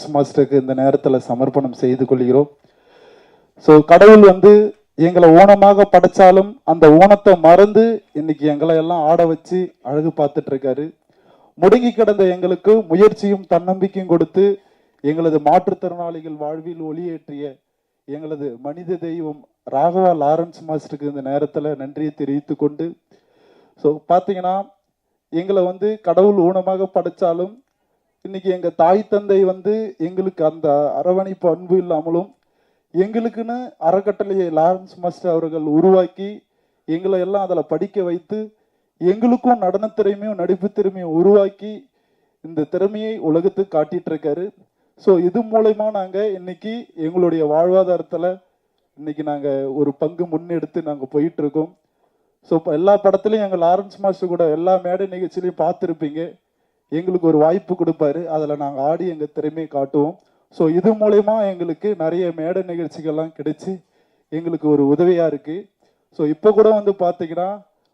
Lawrence மாஸ்டருக்கு இந்த நேரத்தில் சமர்ப்பணம் செய்து கொள்கிறோம். ஸோ கடவுள் வந்து எங்களை ஊனமாக படைச்சாலும் அந்த ஊனத்தை மறந்து இன்னைக்கு எங்களை எல்லாம் ஆட வச்சு அழகு பார்த்துட்டு இருக்காரு. முடங்கி கிடந்த எங்களுக்கு முயற்சியும் தன்னம்பிக்கையும் கொடுத்து எங்களது மாற்றுத்திறனாளிகள் வாழ்வில் ஒளியேற்றிய எங்களது மனித தெய்வம் ராகவா லாரன்ஸ் மாஸ்டருக்கு இந்த நேரத்தில் நன்றியை தெரிவித்து கொண்டு, ஸோ பார்த்தீங்கன்னா எங்களை வந்து கடவுள் ஊனமாக படைச்சாலும் இன்னைக்கு எங்கள் தாய் தந்தை வந்து எங்களுக்கு அந்த அரவணைப்பு அன்பு இல்லாமலும் எங்களுக்குன்னு அறக்கட்டளையை லாரன்ஸ் மாஸ்டர் அவர்கள் உருவாக்கி எங்களை எல்லாம் அதில் படிக்க வைத்து எங்களுக்கும் நடன திறமையும் நடிப்பு திறமையும் உருவாக்கி இந்த திறமையை உலகத்துக்கு காட்டிட்டு இருக்காரு. ஸோ இது மூலயமா நாங்கள் இன்னைக்கு எங்களுடைய வாழ்வாதாரத்தில் இன்னைக்கு நாங்கள் ஒரு பங்கு முன்னெடுத்து நாங்கள் போயிட்டு இருக்கோம். ஸோ இப்போ எல்லா படத்துலையும் எங்கள் லாரன்ஸ் மாஸ்டர் கூட எல்லா மேடை நிகழ்ச்சியிலையும் பார்த்துருப்பீங்க. எங்களுக்கு ஒரு வாய்ப்பு கொடுப்பாரு, அதில் நாங்கள் ஆடி எங்கள் திறமையை காட்டுவோம். ஸோ இது மூலயமா எங்களுக்கு நிறைய மேடை நிகழ்ச்சிகள்லாம் கிடைச்சி எங்களுக்கு ஒரு உதவியாக இருக்குது. ஸோ இப்போ கூட வந்து பார்த்தீங்கன்னா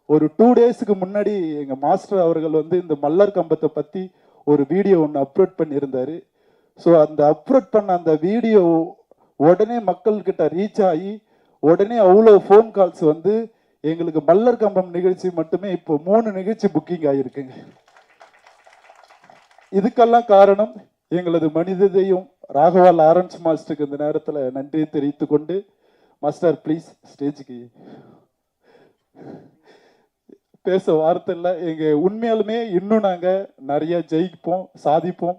ஒரு 2 டேஸுக்கு முன்னாடி எங்கள் மாஸ்டர் அவர்கள் வந்து இந்த மல்லர் கம்பத்தை பற்றி ஒரு வீடியோ ஒன்று அப்லோட் பண்ணியிருந்தார். ஸோ அந்த அப்லோட் பண்ண அந்த வீடியோ உடனே மக்கள்கிட்ட ரீச் ஆகி உடனே அவ்வளோ ஃபோன் கால்ஸ் வந்து எங்களுக்கு மல்லர் கம்பம் நிகழ்ச்சி மட்டுமே இப்போ 3 நிகழ்ச்சி புக்கிங் ஆகியிருக்குங்க. இதுக்கெல்லாம் காரணம் எங்களது மனித தெய்வம் ராகவா லாரன்ஸ் மாஸ்டருக்கு இந்த நேரத்தில் நன்றியை தெரிவித்து கொண்டு, மாஸ்டர் ப்ளீஸ் ஸ்டேஜுக்கு. பேச வார்த்தை இல்லை. எங்கள் உண்மையாலுமே இன்னும் நாங்கள் நிறைய ஜெயிப்போம், சாதிப்போம்.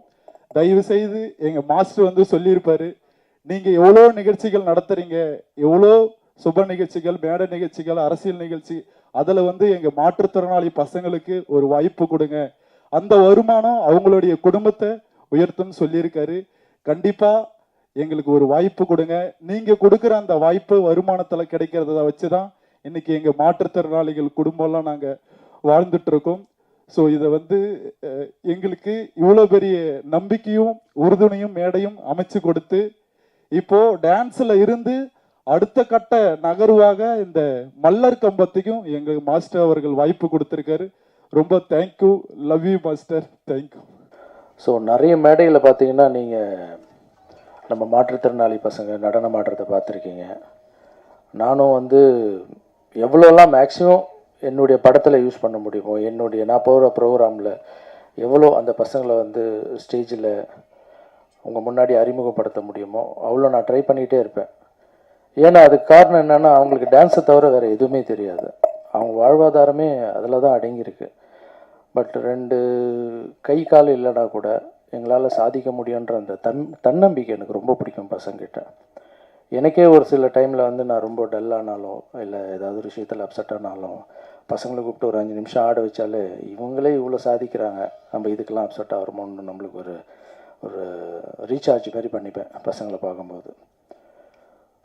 தயவு செய்து எங்கள் மாஸ்டர் வந்து சொல்லியிருப்பாரு, நீங்கள் எவ்வளோ நிகழ்ச்சிகள் நடத்துறீங்க, எவ்வளோ சுப நிகழ்ச்சிகள், மேடை நிகழ்ச்சிகள், அரசியல் நிகழ்ச்சி, அதில் வந்து எங்கள் மாற்றுத்திறனாளி பசங்களுக்கு ஒரு வாய்ப்பு கொடுங்க, அந்த வருமானம் அவங்களுடைய குடும்பத்தை உயர்த்தும்னு சொல்லியிருக்காரு. கண்டிப்பாக எங்களுக்கு ஒரு வாய்ப்பு கொடுங்க. நீங்கள் கொடுக்குற அந்த வாய்ப்பு வருமானத்தில் கிடைக்கிறத வச்சு தான் இன்னைக்கு எங்கள் மாற்றுத்திறனாளிகள் குடும்பம்லாம் நாங்கள் வாழ்ந்துட்டு இருக்கோம். ஸோ இதை வந்து எங்களுக்கு இவ்வளோ பெரிய நம்பிக்கையும் உறுதுணையும் மேடையும் அமைச்சு கொடுத்து இப்போ டான்ஸில் இருந்து அடுத்த கட்ட நகர்வாக இந்த மல்லர் கம்பத்துக்கும் எங்கள் மாஸ்டர் அவர்கள் வாய்ப்பு கொடுத்துருக்காரு. ரொம்ப thank you, love you master, thank you. So நிறைய மேடையில் பார்த்தீங்கன்னா நீங்கள் நம்ம மாற்றுத்திறனாளி பசங்க நடனம் ஆடுறதை பார்த்துருக்கீங்க. நானும் வந்து எவ்வளோலாம் மேக்ஸிமம் என்னுடைய படத்தில் யூஸ் பண்ண முடியுமோ, நான் போகிற ப்ரோக்ராமில் எவ்வளோ அந்த பசங்களை வந்து ஸ்டேஜில் உங்கள் முன்னாடி அறிமுகப்படுத்த முடியுமோ அவ்வளோ நான் ட்ரை பண்ணிகிட்டே இருப்பேன். ஏன்னா அதுக்கு காரணம் என்னென்னா, அவங்களுக்கு டான்ஸை தவிர வேறு எதுவுமே தெரியாது. அவங்க வாழ்வாதாரமே அதில் தான் அடங்கியிருக்கு. பட் 2 கை கால் இல்லைனா கூட எங்களால் சாதிக்க முடியுன்ற அந்த தன்னம்பிக்கை எனக்கு ரொம்ப பிடிக்கும் பசங்கிட்ட. எனக்கே ஒரு சில டைமில் வந்து நான் ரொம்ப டல்லானாலும் இல்லை ஏதாவது ஒரு விஷயத்தில் அப்செட் ஆனாலும் பசங்களை கூப்பிட்டு ஒரு 5 நிமிஷம் ஆட வச்சாலே இவங்களே இவ்வளோ சாதிக்கிறாங்க, நம்ம இதுக்கெல்லாம் அப்செட் ஆகிறோமோன்னு நம்மளுக்கு ஒரு ரீசார்ஜ் மாதிரி பண்ணிப்பேன் பசங்களை பார்க்கும்போது.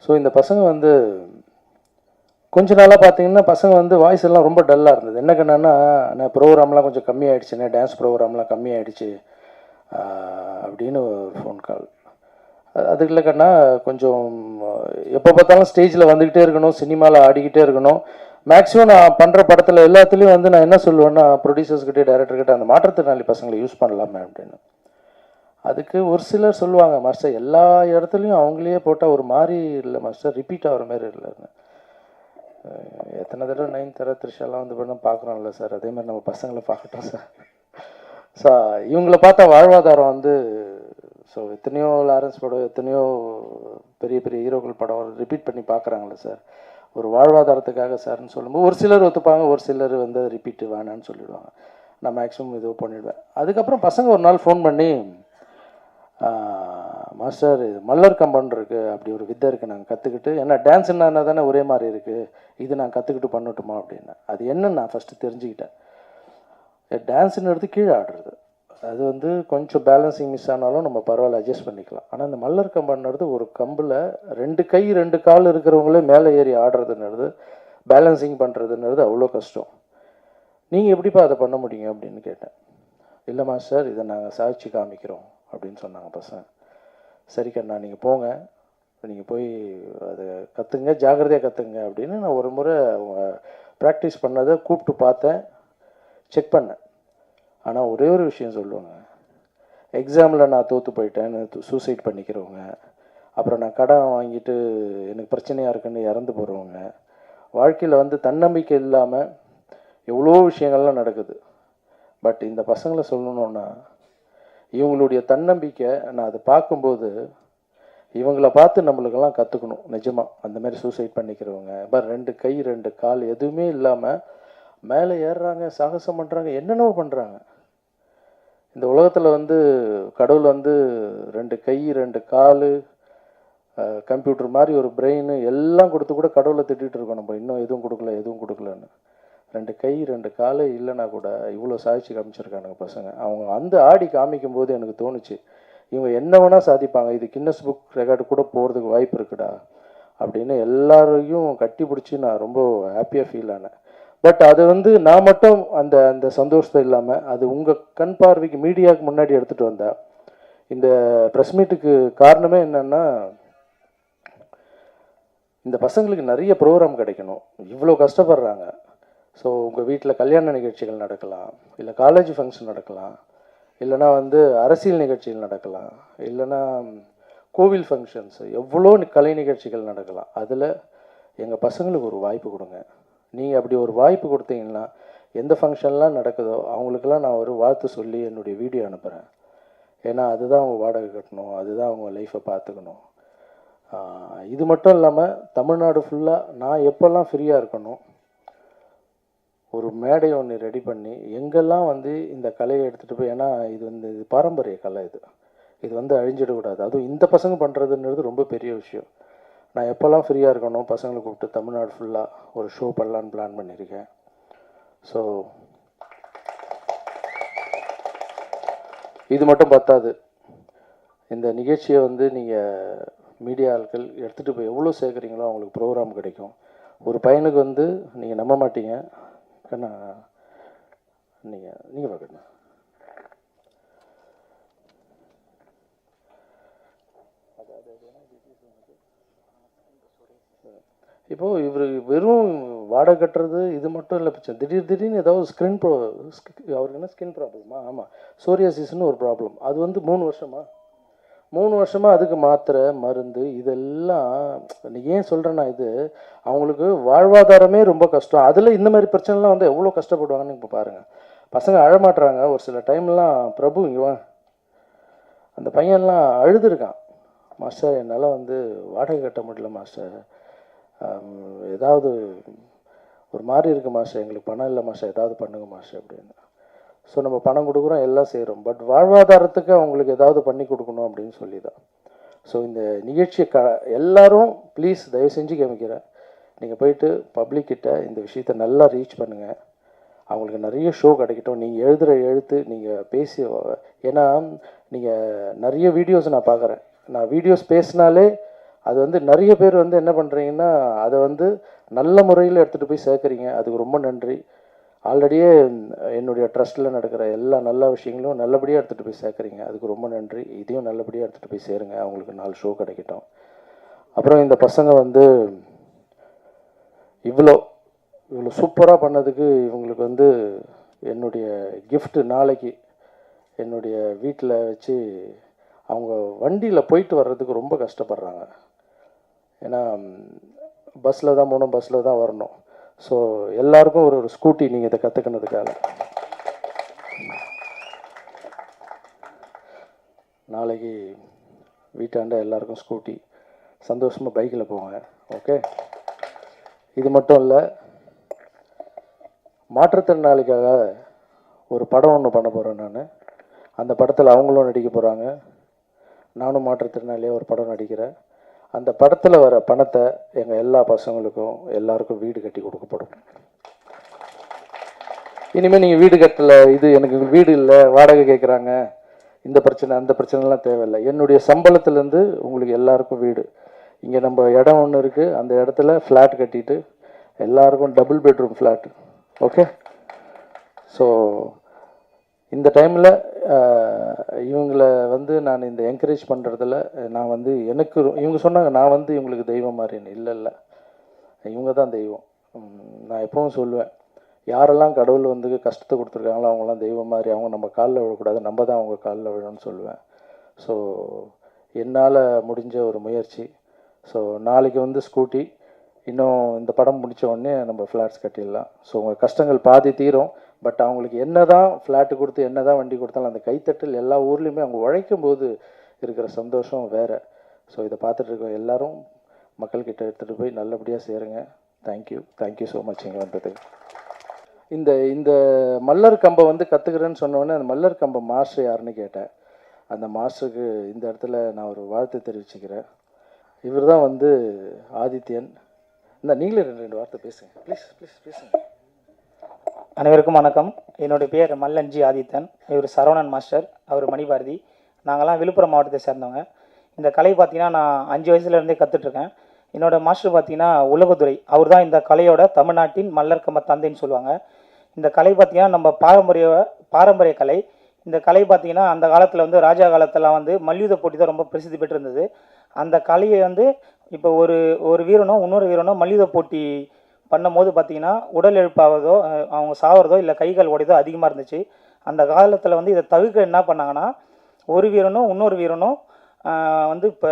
ஸோ இந்த பசங்க வந்து கொஞ்ச நாளாக பார்த்தீங்கன்னா பசங்க வந்து வாய்ஸ் எல்லாம் ரொம்ப டல்லாக இருந்தது. என்ன கண்ணா, நான் ப்ரோக்ராம்லாம் கொஞ்சம் கம்மியாகிடுச்சுண்ணே, டான்ஸ் ப்ரோக்ராம்லாம் கம்மியாகிடுச்சு அப்படின்னு ஒரு ஃபோன் கால். அதுக்கு இல்லை கண்ணா, கொஞ்சம் எப்போ பார்த்தாலும் ஸ்டேஜில் வந்துக்கிட்டே இருக்கணும், சினிமாவில் ஆடிக்கிட்டே இருக்கணும். மேக்ஸிமம் நான் பண்ணுற படத்தில் எல்லாத்துலேயும் வந்து நான் என்ன சொல்லுவேன்னா, ப்ரொடியூசர்ஸ்கிட்டே டைரக்டர்கிட்ட அந்த மாற்றுத்திறனாளி பசங்களை யூஸ் பண்ணலாமே அப்படின்னு. அதுக்கு ஒரு சிலர் சொல்லுவாங்க, மாஸ்டர் எல்லா இடத்துலையும் அவங்களே போட்டால் ஒரு மாதிரி இல்லை மாஸ்டர், ரிப்பீட் ஆகிற மாதிரி இல்லைன்னு. எத்தனை தடவை 9 த்ரிஷாலாம் வந்து பண்ண பார்க்குறோம்ல சார், அதே மாதிரி நம்ம பசங்களை பார்க்கட்டும் சார். ஸோ இவங்கள பார்த்தா வாழ்வாதாரம் வந்து, ஸோ எத்தனையோ லாரன்ஸ் படம், எத்தனையோ பெரிய பெரிய ஹீரோக்கள் படம் ரிப்பீட் பண்ணி பார்க்குறாங்களே சார், ஒரு வாழ்வாதாரத்துக்காக சார்னு சொல்லும்போது ஒரு சிலர் ஒத்துப்பாங்க, ஒரு சிலர் வந்து ரிப்பீட்டு வேணான்னு சொல்லிடுவாங்க. நான் மேக்ஸிமம் இது பண்ணிவிடுவேன். அதுக்கப்புறம் பசங்க ஒரு நாள் ஃபோன் பண்ணி, மாஸ்டர் இது மல்லர் கம்பன் இருக்குது, அப்படி ஒரு வித்தை இருக்குது, நாங்கள் கற்றுக்கிட்டு, ஏன்னா டான்ஸ் என்ன தானே ஒரே மாதிரி இருக்குது, இது நான் கற்றுக்கிட்டு பண்ணட்டுமா அப்படின்னு. அது என்னன்னு நான் ஃபஸ்ட்டு தெரிஞ்சுக்கிட்டேன். டான்ஸுன்றது கீழே ஆடுறது, அது வந்து கொஞ்சம் பேலன்சிங் மிஸ் ஆனாலும் நம்ம பரவாயில்ல அட்ஜஸ்ட் பண்ணிக்கலாம். ஆனால் இந்த மல்லர் கம்பன்றது ஒரு கம்பில் 2 கை 2 கால் இருக்கிறவங்களே மேலே ஏறி ஆடுறதுன்றது, பேலன்சிங் பண்ணுறதுன்றது அவ்வளோ கஷ்டம். நீங்கள் எப்படிப்பா அதை பண்ண முடியுங்க அப்படின்னு கேட்டேன். இல்லை மாஸ்டர், இதை நாங்கள் சாதிச்சு காமிக்கிறோம் அப்படின்னு சொன்னாங்க பசங்க. சரி கண்ணா, நீங்கள் போங்க, நீங்கள் போய் அதை கற்றுங்க, ஜாக்கிரதையாக கற்றுங்க அப்படின்னு நான் ஒரு முறை அவங்க ப்ராக்டிஸ் பண்ணதை கூப்பிட்டு பார்த்தேன், செக் பண்ணேன். ஆனால் ஒரே ஒரு விஷயம் சொல்லுவாங்க, எக்ஸாமில் நான் தோற்று போயிட்டேன்னு சூசைட் பண்ணிக்கிறவங்க, அப்புறம் நான் கடன் வாங்கிட்டு எனக்கு பிரச்சனையாக இருக்குன்னு இறந்து போகிறவங்க, வாழ்க்கையில் வந்து தன்னம்பிக்கை இல்லாமல் எவ்வளோ விஷயங்கள்லாம் நடக்குது. பட் இந்த பசங்களை சொல்லணுன்னா இவங்களுடைய தன்னம்பிக்கை நான் அதை பார்க்கும்போது இவங்களை பார்த்து நம்மளுக்கெல்லாம் கற்றுக்கணும் நிஜமாக. அந்த மாதிரி சூசைட் பண்ணிக்கிறவங்க, பட் 2 கை 2 கால் எதுவுமே இல்லாமல் மேலே ஏறுறாங்க, சாகசம் பண்ணுறாங்க, என்னென்னவோ பண்ணுறாங்க. இந்த உலகத்தில் வந்து கடவுள் வந்து 2 கை 2 கால், கம்ப்யூட்டர் மாதிரி ஒரு பிரெயின் எல்லாம் கொடுத்து கூட கடவுளை திட்டிகிட்டு இருக்கோம் நம்ம, இன்னும் எதுவும் கொடுக்கல எதுவும் கொடுக்கலன்னு. 2 கை 2 கால் இல்லைன்னா கூட இவ்வளோ சாதிச்சு காமிச்சிருக்கானுங்க பசங்க. அவங்க அந்த ஆடி காமிக்கும் போது எனக்கு தோணுச்சு, இவங்க என்ன வேணால் சாதிப்பாங்க, இது கின்னஸ் புக் ரெக்கார்டு கூட போகிறதுக்கு வாய்ப்பு இருக்குடா அப்படின்னு எல்லாரையும் கட்டி பிடிச்சி நான் ரொம்ப ஹாப்பியாக ஃபீல் ஆனேன். பட் அது வந்து நான் மட்டும் அந்த அந்த சந்தோஷத்தை இல்லாமல் அது உங்கள் கண் பார்வைக்கு மீடியாவுக்கு முன்னாடி எடுத்துகிட்டு வந்தேன். இந்த ப்ரெஸ் மீட்டுக்கு காரணமே என்னென்னா, இந்த பசங்களுக்கு நிறைய ப்ரோக்ராம் கிடைக்கணும், இவ்வளோ கஷ்டப்படுறாங்க. ஸோ உங்கள் வீட்டில் கல்யாண நிகழ்ச்சிகள் நடக்கலாம், இல்லை காலேஜ் ஃபங்க்ஷன் நடக்கலாம், இல்லைனா வந்து அரசியல் நிகழ்ச்சிகள் நடக்கலாம், இல்லைனா கோவில் ஃபங்க்ஷன்ஸு, எவ்வளோ கலை நிகழ்ச்சிகள் நடக்கலாம். அதில் எங்கள் பசங்களுக்கு ஒரு வாய்ப்பு கொடுங்க. நீங்கள் அப்படி ஒரு வாய்ப்பு கொடுத்தீங்கன்னா எந்த ஃபங்க்ஷன்லாம் நடக்குதோ அவங்களுக்கெல்லாம் நான் ஒரு வாழ்த்து சொல்லி என்னுடைய வீடியோ அனுப்புகிறேன். ஏன்னா அதுதான் அவங்க வாடகை கட்டணும், அதுதான் அவங்க லைஃப்பை பார்த்துக்கணும். இது மட்டும் இல்லாமல் தமிழ்நாடு ஃபுல்லாக நான் எப்போல்லாம் ஃப்ரீயாக இருக்கணும் ஒரு மேடை ஒன்று ரெடி பண்ணி எங்கெல்லாம் வந்து இந்த கலையை எடுத்துகிட்டு போய், ஏன்னா இது வந்து இது பாரம்பரிய கலை, இது வந்து அழிஞ்சிடக்கூடாது. அதுவும் இந்த பசங்க பண்ணுறதுன்றது ரொம்ப பெரிய விஷயம். நான் எப்போல்லாம் ஃப்ரீயாக இருக்கணும் பசங்களை கூப்பிட்டு தமிழ்நாடு ஃபுல்லாக ஒரு ஷோ பண்ணலான்னு பிளான் பண்ணியிருக்கேன். ஸோ இது மட்டும் பத்தாது, இந்த நிகழ்ச்சியை வந்து நீங்கள் மீடியா ஆட்கள் எடுத்துகிட்டு போய் எவ்வளோ சேர்க்குறீங்களோ அவங்களுக்கு ப்ரோக்ராம் கிடைக்கும். ஒரு பையனுக்கு வந்து நீங்கள் நம்ப மாட்டீங்க கண்ணா, நீங்கள் பார்க்கணும், இப்போது இவர் வெறும் வாடகை கட்டுறது இது மட்டும் இல்லை பிரச்சனை. திடீர்னு ஏதாவது அவருக்கு என்ன ஸ்கின் ப்ராப்ளமா? ஆமாம், சோரியாசிஸ்னு ஒரு ப்ராப்ளம். அது வந்து 3 வருஷமாக அதுக்கு மாத்திரை மருந்து இதெல்லாம். ஏன் சொல்கிறேன்னா, இது அவங்களுக்கு வாழ்வாதாரமே ரொம்ப கஷ்டம். அதில் இந்த மாதிரி பிரச்சனைலாம் வந்து எவ்வளோ கஷ்டப்படுவாங்கன்னு இப்போ பாருங்கள். பசங்க அழமாட்டுறாங்க ஒரு சில டைம்லாம். பிரபு இங்கே வா, அந்த பையன்லாம் அழுதுருக்கான், மாஸ்டர் என்னால் வந்து வாடகை கட்ட முடியல மாஸ்டர், ஏதாவது ஒரு மாதிரி இருக்குது மாஸ்டர், எங்களுக்கு பணம் இல்லை மாஸ்டர், ஏதாவது பண்ணுங்க மாஸ்டர் அப்படின்னு. ஸோ நம்ம பணம் கொடுக்குறோம், எல்லாம் செய்கிறோம், பட் வாழ்வாதாரத்துக்கு அவங்களுக்கு ஏதாவது பண்ணி கொடுக்கணும் அப்படின்னு சொல்லி தான். ஸோ இந்த நிகழ்ச்சியை எல்லோரும் ப்ளீஸ் தயவு செஞ்சு காமிக்கிறேன், நீங்கள் போயிட்டு பப்ளிக்கிட்ட இந்த விஷயத்தை நல்லா ரீச் பண்ணுங்கள். அவங்களுக்கு நிறைய ஷோ கிடைக்கட்டும். நீங்கள் எழுதுகிற எழுத்து, நீங்கள் பேசி, ஏன்னா நீங்கள் நிறைய வீடியோஸ் நான் பார்க்குறேன். நான் வீடியோஸ் பேசினாலே அது வந்து நிறைய பேர் வந்து என்ன பண்ணுறீங்கன்னா அதை வந்து நல்ல முறையில் எடுத்துகிட்டு போய் சேர்க்குறீங்க. அதுக்கு ரொம்ப நன்றி. ஆல்ரெடியே என்னுடைய ட்ரஸ்ட்டில் நடக்கிற எல்லா நல்ல விஷயங்களும் நல்லபடியாக எடுத்துகிட்டு போய் சேர்க்குறீங்க, அதுக்கு ரொம்ப நன்றி. இதையும் நல்லபடியாக எடுத்துகிட்டு போய் சேருங்க, அவங்களுக்கு 4 ஷோ கிடைக்கட்டும். அப்புறம் இந்த பசங்க வந்து இவ்வளோ சூப்பராக பண்ணதுக்கு இவங்களுக்கு வந்து என்னுடைய கிஃப்ட்டு நாளைக்கு என்னுடைய வீட்டில் வச்சு, அவங்க வண்டியில் போயிட்டு வர்றதுக்கு ரொம்ப கஷ்டப்படுறாங்க. ஏன்னா பஸ்ஸில் தான் போகணும், பஸ்ஸில் தான் வரணும். ஸோ எல்லாருக்கும் ஒரு ஸ்கூட்டி நீங்கள் இதை கற்றுக்கினதுக்காக நாளைக்கு வீட்டாண்ட எல்லாருக்கும் ஸ்கூட்டி, சந்தோஷமாக பைக்கில் போவாங்க. ஓகே, இது மட்டும் இல்லை, மாற்றுத்திறனாளிக்காக ஒரு படம் ஒன்று பண்ண போகிறேன் நான். அந்த படத்தில் அவங்களும் நடிக்க போகிறாங்க, நானும் மாற்றுத்திறனாளியாக ஒரு படம் நடிக்கிறேன். அந்த படத்தில் வர பணத்தை எங்கள் எல்லா பசங்களுக்கும் எல்லாருக்கும் வீடு கட்டி கொடுக்கப்படும். இனிமேல் நீங்கள் வீடு கட்டலை, இது எனக்கு வீடு இல்லை, வாடகை கேட்குறாங்க, இந்த பிரச்சனை அந்த பிரச்சனைலாம் தேவையில்லை. என்னுடைய சம்பளத்துலேருந்து உங்களுக்கு எல்லாருக்கும் வீடு. இங்கே நம்ம இடம் ஒன்று இருக்குது, அந்த இடத்துல ஃப்ளாட் கட்டிட்டு எல்லாருக்கும் double bedroom flat. Okay, so இந்த டைமில் இவங்களை வந்து நான் இந்த என்கரேஜ் பண்ணுறதில் நான் வந்து எனக்கு இவங்க சொன்னாங்க நான் வந்து இவங்களுக்கு தெய்வம் மாதிரின்னு. இல்லை, இவங்க தான் தெய்வம். நான் எப்பவும் சொல்லுவேன், யாரெல்லாம் கடவுள் வந்து கஷ்டத்தை கொடுத்துருக்காங்களோ அவங்களாம் தெய்வம் மாதிரி, அவங்க நம்ம காலில் விழக்கூடாது, நம்ம தான் அவங்க காலில் விழணும்னு சொல்லுவேன். ஸோ என்னால் முடிஞ்ச ஒரு முயற்சி. ஸோ நாளைக்கு வந்து ஸ்கூட்டி, இன்னும் இந்த படம் முடித்த உடனே நம்ம ஃப்ளாட்ஸ் கட்டிடலாம். ஸோ உங்கள் கஷ்டங்கள் பாதி தீரும். பட் அவங்களுக்கு என்ன தான் ஃப்ளாட்டு கொடுத்து என்ன தான் வண்டி கொடுத்தாலும் அந்த கைத்தட்டல் எல்லா ஊர்லேயுமே அவங்க உழைக்கும் போது இருக்கிற சந்தோஷம் வேறு. ஸோ இதை பார்த்துட்டு இருக்க எல்லாரும் மக்கள்கிட்ட எடுத்துகிட்டு போய் நல்லபடியாக சேருங்க. தேங்க்யூ ஸோ மச் இங்கே வந்ததுக்கு. இந்த மல்லர் கம்பை வந்து கற்றுக்கிறேன்னு சொன்னோடனே அந்த மல்லர் கம்பை மாஸ்டர் யாருன்னு கேட்டேன். அந்த மாஸ்டருக்கு இந்த இடத்துல நான் ஒரு வாழ்த்து தெரிவிச்சுக்கிறேன். இவர் தான் வந்து ஆதித்யன். நீங்களே ரெண்டு வார்த்தை பேசுங்க ப்ளீஸ் பேசுங்க. அனைவருக்கும் வணக்கம். என்னுடைய பேர் மல்லன்ஜி ஆதித்தன். இவர் சரவணன் மாஸ்டர், அவர் மணிபாரதி. நாங்கள்லாம் விழுப்புரம் மாவட்டத்தை சேர்ந்தவங்க. இந்த கலை பார்த்திங்கன்னா நான் 5 வயசுலேருந்தே கற்றுட்ருக்கேன். என்னோடய மாஸ்டர் பார்த்திங்கன்னா உலகதுரை. அவர் தான் இந்த கலையோட தமிழ்நாட்டின் மல்லர் கம்ப தந்தைன்னு சொல்லுவாங்க. இந்த கலை பார்த்திங்கன்னா நம்ம பாரம்பரிய கலை. இந்த கலை பார்த்திங்கன்னா அந்த காலத்தில் வந்து ராஜா காலத்தில் வந்து மல்யுத்த போட்டி தான் ரொம்ப பிரசித்தி பெற்றிருந்தது. அந்த கலையை வந்து இப்போ ஒரு வீரனோ இன்னொரு வீரனோ மல்யுத்த போட்டி பண்ணும்போது பார்த்திங்கன்னா உடல் எழுப்பாவதோ அவங்க சாவறதோ இல்லை கைகள் உடையதோ அதிகமாக இருந்துச்சு. அந்த காலத்தில் வந்து இதை தவிர்க்க என்ன பண்ணாங்கன்னா, ஒரு வீரனும் இன்னொரு வீரனும் வந்து இப்போ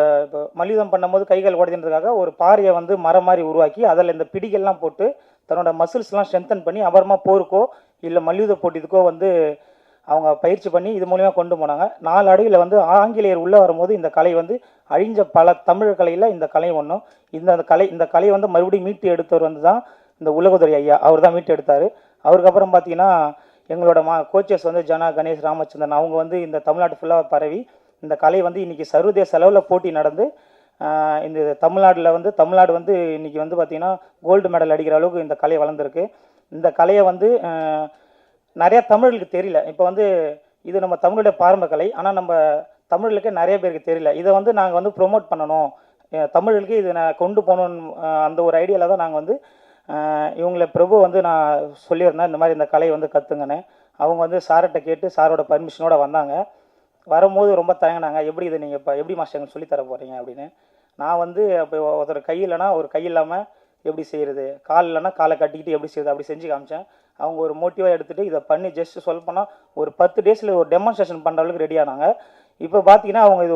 மல்யுத்தம் பண்ணும்போது கைகள் உடைதுன்றதுக்காக ஒரு பாறையை வந்து மரம் மாதிரி உருவாக்கி அதில் இந்த பிடிகள்லாம் போட்டு தன்னோட மசில்ஸ்லாம் ஸ்ட்ரென்தன் பண்ணி அப்புறமா போருக்கோ இல்லை மல்யுத்த போட்டிக்கோ வந்து அவங்க பயிற்சி பண்ணி இது மூலிமா கொண்டு போனாங்க. நாளடைவில் வந்து ஆங்கிலேயர் உள்ளே வரும்போது இந்த கலை வந்து அழிஞ்ச பல தமிழ் கலையில் இந்த கலை ஒன்றும். இந்த கலையை வந்து மறுபடியும் மீட்டு எடுத்தவர் வந்து தான் இந்த உலகதுரை ஐயா. அவர் தான் மீட்டு எடுத்தார். அவருக்கு அப்புறம் பார்த்தீங்கன்னா எங்களோட கோச்சஸ் வந்து ஜனா, கணேஷ், ராமச்சந்திரன் அவங்க வந்து இந்த தமிழ்நாட்டு ஃபுல்லாக பரவி இந்த கலை வந்து இன்றைக்கி சர்வதேச அளவில் போட்டி நடந்து இந்த தமிழ்நாடு வந்து இன்றைக்கி வந்து பார்த்திங்கன்னா கோல்டு மெடல் அடிக்கிற அளவுக்கு இந்த கலை வளர்ந்துருக்கு. இந்த கலையை வந்து நிறையா தமிழுக்கு தெரியல. இப்போ வந்து இது நம்ம தமிழுடைய பாரம்பரிய கலை, ஆனால் நம்ம தமிழுக்கு நிறைய பேருக்கு தெரியல. இதை வந்து நாங்கள் வந்து ப்ரொமோட் பண்ணணும், தமிழுக்கு இதை நான் கொண்டு போகணுன்னு அந்த ஒரு ஐடியாவில் தான் நாங்கள் வந்து இவங்களை பிரபு வந்து நான் சொல்லியிருந்தேன் இந்த மாதிரி இந்த கலை வந்து கற்றுங்கன்னு. அவங்க வந்து சார்கிட்ட கேட்டு சாரோட பர்மிஷனோடு வந்தாங்க. வரும்போது ரொம்ப தயங்கினாங்க, எப்படி இதை நீங்கள் இப்போ எப்படி மாஸ்டர் சொல்லித்தர போகிறீங்க அப்படின்னு. நான் வந்து இப்போ ஒருத்தர் கை இல்லைனா ஒரு கை இல்லாமல் எப்படி செய்கிறது, கால் இல்லைனா காலை கட்டிக்கிட்டு எப்படி செய்யுது அப்படி செஞ்சு காமிச்சேன். அவங்க ஒரு மோட்டிவாக எடுத்துகிட்டு இதை பண்ணி ஜஸ்ட் சொல்ல போனால் ஒரு 10 டேஸில் ஒரு டெமான்ஸ்ட்ரேஷன் பண்ணுற அளவுக்கு ரெடி ஆனாங்க. இப்போ பார்த்தீங்கன்னா அவங்க இது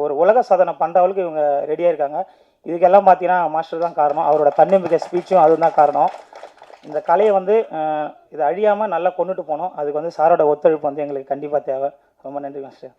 ஒரு உலக சாதனை பண்ணுற அளவுக்கு இவங்க ரெடியாக இருக்காங்க. இதுக்கெல்லாம் பார்த்தீங்கன்னா மாஸ்டர் தான் காரணம். அவரோட தன்னம்பிக்கை ஸ்பீச்சும் அதுதான் காரணம். இந்த கலையை வந்து இதை அழியாமல் நல்லா கொண்டுட்டு போனோம். அதுக்கு வந்து சாரோட ஒத்துழைப்பு வந்து எங்களுக்கு கண்டிப்பாக தேவை. ரொம்ப நன்றி மாஸ்டர்.